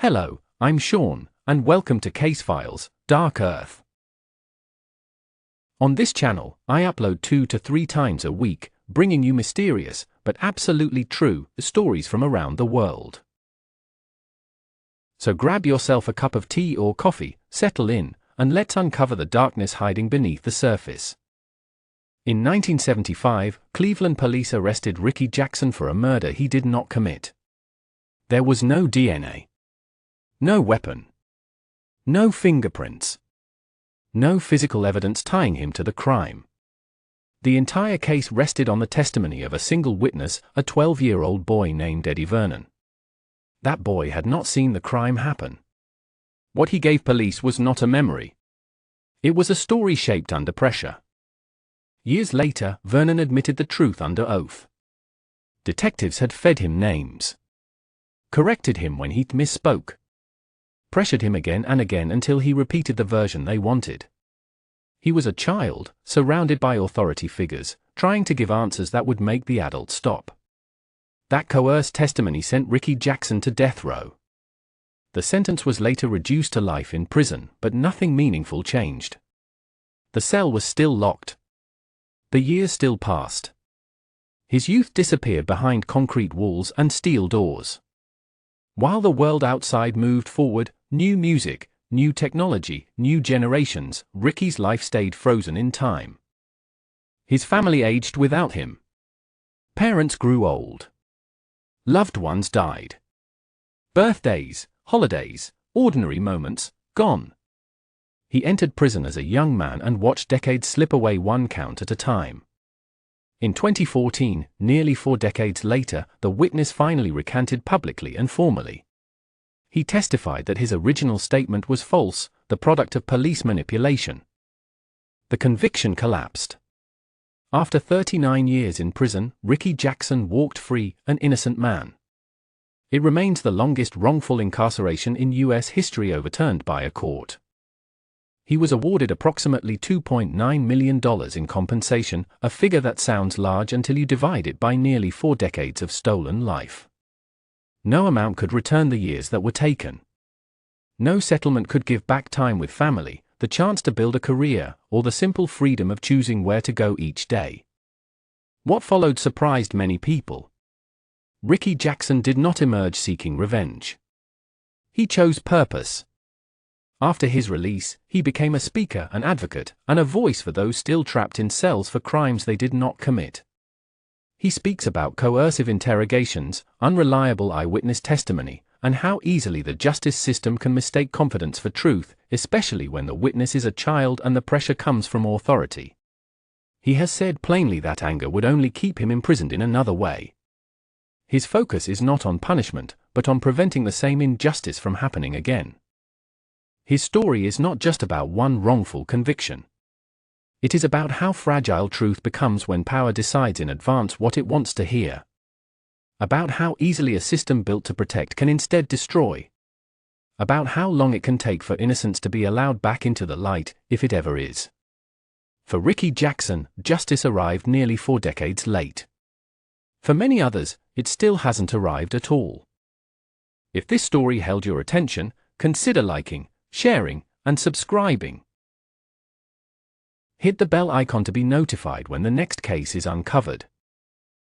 Hello, I'm Sean, and welcome to Case Files, Dark Earth. On this channel, I upload 2 to 3 times a week, bringing you mysterious, but absolutely true, stories from around the world. So grab yourself a cup of tea or coffee, settle in, and let's uncover the darkness hiding beneath the surface. In 1975, Cleveland police arrested Ricky Jackson for a murder he did not commit. There was no DNA. No weapon. No fingerprints. No physical evidence tying him to the crime. The entire case rested on the testimony of a single witness, a 12-year-old boy named Eddie Vernon. That boy had not seen the crime happen. What he gave police was not a memory. It was a story shaped under pressure. Years later, Vernon admitted the truth under oath. Detectives had fed him names. Corrected him when he'd misspoke. Pressured him again and again until he repeated the version they wanted. He was a child, surrounded by authority figures, trying to give answers that would make the adults stop. That coerced testimony sent Ricky Jackson to death row. The sentence was later reduced to life in prison, but nothing meaningful changed. The cell was still locked. The years still passed. His youth disappeared behind concrete walls and steel doors. While the world outside moved forward, new music, new technology, new generations, Ricky's life stayed frozen in time. His family aged without him. Parents grew old. Loved ones died. Birthdays, holidays, ordinary moments, gone. He entered prison as a young man and watched decades slip away one count at a time. In 2014, nearly 4 decades later, the witness finally recanted publicly and formally. He testified that his original statement was false, the product of police manipulation. The conviction collapsed. After 39 years in prison, Ricky Jackson walked free, an innocent man. It remains the longest wrongful incarceration in U.S. history overturned by a court. He was awarded approximately $2.9 million in compensation, a figure that sounds large until you divide it by nearly 4 decades of stolen life. No amount could return the years that were taken. No settlement could give back time with family, the chance to build a career, or the simple freedom of choosing where to go each day. What followed surprised many people. Ricky Jackson did not emerge seeking revenge. He chose purpose. After his release, he became a speaker, an advocate, and a voice for those still trapped in cells for crimes they did not commit. He speaks about coercive interrogations, unreliable eyewitness testimony, and how easily the justice system can mistake confidence for truth, especially when the witness is a child and the pressure comes from authority. He has said plainly that anger would only keep him imprisoned in another way. His focus is not on punishment, but on preventing the same injustice from happening again. His story is not just about one wrongful conviction. It is about how fragile truth becomes when power decides in advance what it wants to hear. About how easily a system built to protect can instead destroy. About how long it can take for innocence to be allowed back into the light, if it ever is. For Ricky Jackson, justice arrived nearly 4 decades late. For many others, it still hasn't arrived at all. If this story held your attention, consider liking, sharing, and subscribing. Hit the bell icon to be notified when the next case is uncovered.